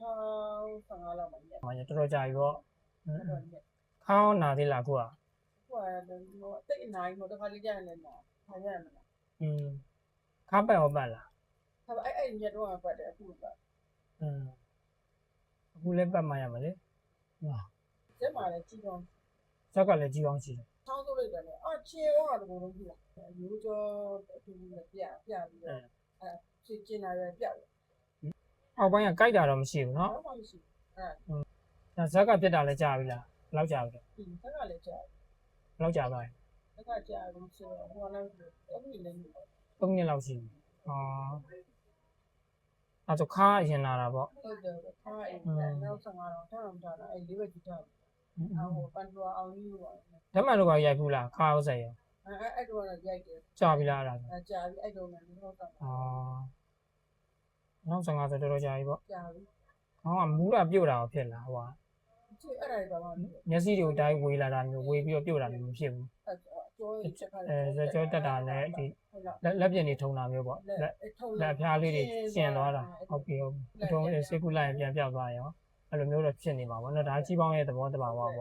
2015လောက်မှာညက်။တော်တော်ကြာပြီပေါ့တော်တော်ညက်။ခေါင်းနာသေးလားအခုကဟိုတိတ်အနာကြီးဟိုတစ်ခါလေးကြာရင်လည်းနာခါရမလား။ခါပတ်ရောပတ်လား။ဟာအဲ့ညက်တော့ပတ်တယ်အခုပတ်။အခုလည်းပတ်မှရမှာလေ။ဟုတ်။ကျက်မှာလည်းကြည့်ကောင်း။ဇက်ကလည်းကြီးကောင်းရှိတယ်။ချောင်းစိုးလိုက်တယ်။ချေရောတကူလုံးကြည့်လား။ရိုးကြောအတူတူနဲ့ပြပြီးတော့ကျင်လာရပြတယ်။အောက်ပိုင်းကကြိုက်တာတော့မရှိဘူးနော်။ဘာမှမရှိဘူး။ဒါဇက်ကပြတ်တာလည်းကြာပြီလား။ဘယ်လောက်ကြာပြီလဲ။ဇက်ကလည်းကြာ။ဘယ်လောက်ကြာပါလဲ။ဇက်ကကြာလို့ဆိုတော့ဟိုလည်း3နှစ်လည်း3နှစ်လောက်ရှိပြီ။အဲ့တော့ခါအရင်လာတာပေါ့ဟုတ်တယ်ခါအိမ်နောက်15တော့ထားတာအဲ့လေးပဲကြည့်ထားဟိုပန်ထွာအောင်ကြီးပါဓမ္မတို့ကရိုက်ဘူးလားခါဟုတ်ဆက်ရအဲ့တော့ရိုက်တယ်ကြာပြီလားအဲ့ဒါကြာပြီအဲ့တော့လည်းတော့တာနောက်15ဆိုတော်တော်ကြာပြီပေါ့ကြာပြီခေါင်းကမူးတာပြုတ်တာဖြစ်လာဟိုကြည့်အဲ့ဒါဘာမှမျက်စိတွေကိုတိုင်းဝေးလာတာမျိုးဝေးပြီးတော့ပြုတ်တာမျိုးမဖြစ်ဘူးဇက်ကြောတက်တာနဲ့ဒီလက်ပြင်းနေထုံတာမျိုးပေါ့လက်ဖျားလေးတွေကျင်သွားတာဟုတ်ပြီဟုတ်ပြီထုံစိတ်ကူးလိုက်ရင်ပြန်ပြောက်သွားရောအဲ့လိုမျိုးတော့ဖြစ်နေမှာပေါ့နော်ဒါကြီးပေါင်းရဲ့သဘောတဘာဝပေါ့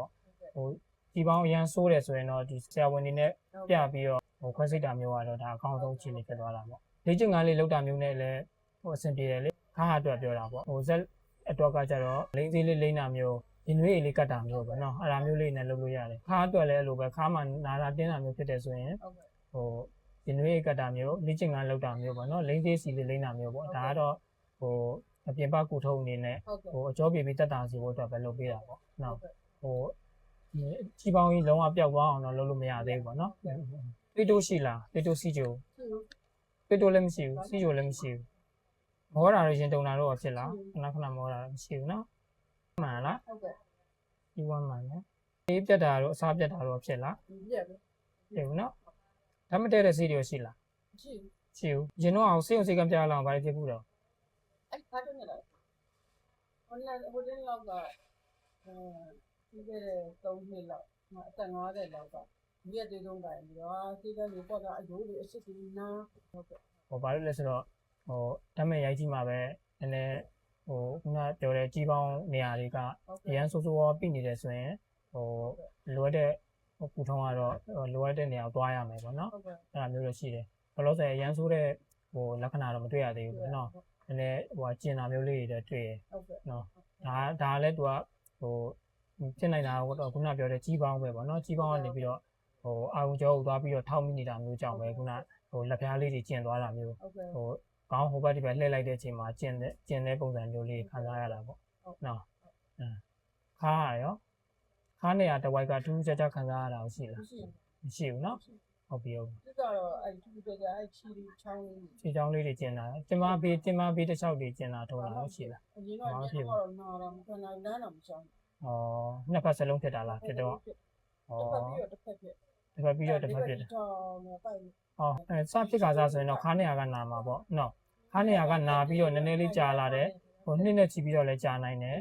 ဟိုကြီးပေါင်းအရန်ဆိုးတယ်ဆိုရင်တော့ဒီဆရာဝန်တွေနဲ့ပြပြီးတော့ဟိုခွဲစိတ်တာမျိုးကတော့ဒါအကောင်းဆုံးအခြေအနေဖြစ်သွားတာပေါ့လေ့ကျင့်ခန်းလေးလောက်တာမျိုးနဲ့လည်းဟိုအဆင်ပြေတယ်လေခါအတွက်ပြောတာပေါ့ဟိုဇက်အတွက်ကကြတော့လိမ့်သေးလေးလိမ့်တာမျိုးဒီနွေးလေးကတ်တာမျိုးပဲเนาะအဲ့ဒါမျိုးလေးနဲ့လုပ်လို့ရတယ်ခါအတွက်လည်းအဲ့လိုပဲခါမှနာတာတင်းတာမျိုးဖြစ်တယ်ဆိုရင်ဟိုဒီနွေးကတ်တာမျိုးလေ့ကျင့်ခန်းလုပ်တာမျိုးပေါ့เนาะလိမ့်သေးစီလေးလိမ့်တာမျိုးပေါ့ဒါကတော့ဟိုအပြင်ပကူထုံးအနေနဲ့ဟိုအကျော်ပြေပြီးတက်တာစီဖို့အတွက်ပဲလုပ်ပေးတာပေါ့เนาะဟိုကြီးပေါင်းကြီးလုံးဝပျောက်သွားအောင်တော့လုပ်လို့မရသေးဘူးပေါ့เนาะပိတိုးရှိလားပိတိုးစီဂျိုပိတိုးလည်းမရှိဘူးစီဂျိုလည်းမရှိဘူးမောတာလို့ရှင်တုံတာတော့ဖြစ်လားခဏခဏမောတာမရှိဘူးเนาะမှန်လားဟုတ်ကဲ့ဒီဝမ်းမှန်နော်အေးပြတ်တာတော့အစားပြတ်တာတော့ဖြစ်လားပြက်ပဲဖြစ်ဘူးနော်ဓာတ်မတည့်တဲ့ဆေးတွေရှိလားရှိဘူးရင်တော့အောင်ဆေးုံဆေးကံပြလာအောင်ဗါဖြစ်ဘူးတော့အဲ့ဖားတယ်လားဟိုတင်းလောက်ကပြီးခဲ့တဲ့3နှစ်လောက်အသက်50လောက်ကမြက်သေးဆုံးတိုင်းပြီးတော့ဆေးကံတွေပေါ့တာအယိုးတွေအစ်စ်တွေနားဟုတ်ကဲ့ဟိုဘာလို့လဲဆိုတော့ဟိုဓာတ်မဲ့ရိုက်ကြည့်မှာပဲနည်းနည်းဟိုခုနပြောတဲ့ကြီးပေါင်းနေရာတွေကအရန်ဆိုးဆိုးဝါးပြိနေတယ်ဆိုရင်ဟိုလိုအပ်တဲ့ဟိုပူထုံးကတော့လိုအပ်တဲ့နေရာကိုသွားရမယ်ပေါ့နော်အဲ့ဒါမျိုးတော့ရှိတယ်ဘလို့ဆိုရင်အရန်ဆိုးတဲ့ဟိုလက္ခဏာတော့မတွေ့ရသေးဘူးပေါ့နော်နည်းနည်းဟိုကျင်တာမျိုးလေးတွေတွေ့ရနော်ဒါလည်းသူကဟိုဖြစ်နိုင်တာတော့ခုနပြောတဲ့ကြီးပေါင်းပဲပေါ့နော်ကြီးပေါင်းကနေပြီးတော့ဟိုအာရုံကြောကိုသွားပြီးတော့ထောက်မိနေတာမျိုးကြောင့်ပဲခုနဟိုလက်ဖျားလေးတွေကျင်သွားတာမျိုးဟိုကောင်းဟိုဘက်ဒီဘက်လှည့်လိုက်တဲ့အချိန်မှာကျင်တဲ့ပုံစံမျိုးလေးခံစားရတာပေါ့နော်ခါရောခါနေရတဝိုက်ကထူးခြားခြားခံစားရတာရှိလားမရှိဘူးနော်ဟုတ်ပြီဟုတ်ပြီဒီကတော့အဲ့ထူးခြားခြားအဲ့ချီချောင်းလေးချီချောင်းလေးတွေကျင်တာတင်မဘေးတစ်ချောက်တွေကျင်တာထုံးတာရှိလားအရင်ကတော့ဖြစ်တော့နာတော့မခံနိုင်လမ်းတော့မချောင်းနှစ်ဖက်စလုံးဖြစ်တာလားဖြစ်တော့တစ်ဖက်ဖြစ်ပြီးတော့တစ်ဖက်ဖြစ်တယ်စဖြစ်ခါစားဆိုရင်တော့ခါနေရကနာမှာပေါ့နော်ခါနေရကနာပြီးတော့နည်းနည်းလေးကြာလာတယ်ဟိုနှစ်နဲ့ချီပြီးတော့လည်းကြာနိုင်တယ်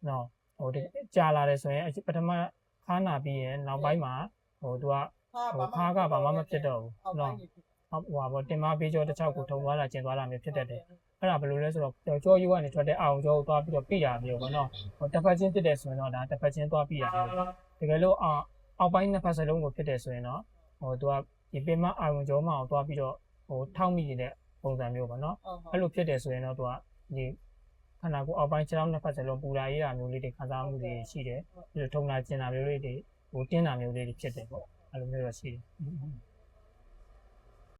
နော်ဟိုကြာလာတယ်ဆိုရင်ပထမခါနာပြီးရင်နောက်ပိုင်းမှာဟိုသူကဟိုခါကဘာမှမဖြစ်တော့ဘူးနော်ဟိုပါပေါ့တင်မပေးကြောတစ်ချောက်ကိုထုံသွားတာကျင်သွားတာမျိုးဖြစ်တတ်တယ်အဲ့ဒါဘယ်လိုလဲဆိုတော့ကြောယူကနေထွက်တဲ့အာရုံကြောကိုသွားပြီးတော့ပြတာမျိုးပေါ့နော်ဟိုတစ်ဖက်ချင်းဖြစ်တယ်ဆိုရင်တော့ဒါတစ်ဖက်ချင်းသွားပြတာမျိုးတကယ်လို့အောက်ပိုင်းနှစ်ဖက်စလုံးကိုဖြစ်တယ်ဆိုရင်တော့ဟိုသူကဒီပင်မအာရုံကြောမှာသွားပြီးတော့ဟိုထောက်မိနေတဲ့ပုံစံမျိုးပေါ့နော်အဲ့လိုဖြစ်တယ်ဆိုရင်တော့သူကဒီခန္ဓာကိုယ်အောက်ပိုင်းခြေထောက်နှစ်ဖက်စလုံးပူတာရေးတာမျိုးလေးတွေခံစားမှုတွေရှိတယ်ပြီးတော့ထုံတာကျင်တာမျိုးလေးတွေဟိုတင်းတာမျိုးလေးတွေဖြစ်တယ်ပေါ့အဲ့လိုမျိုးတော့ရှိတယ်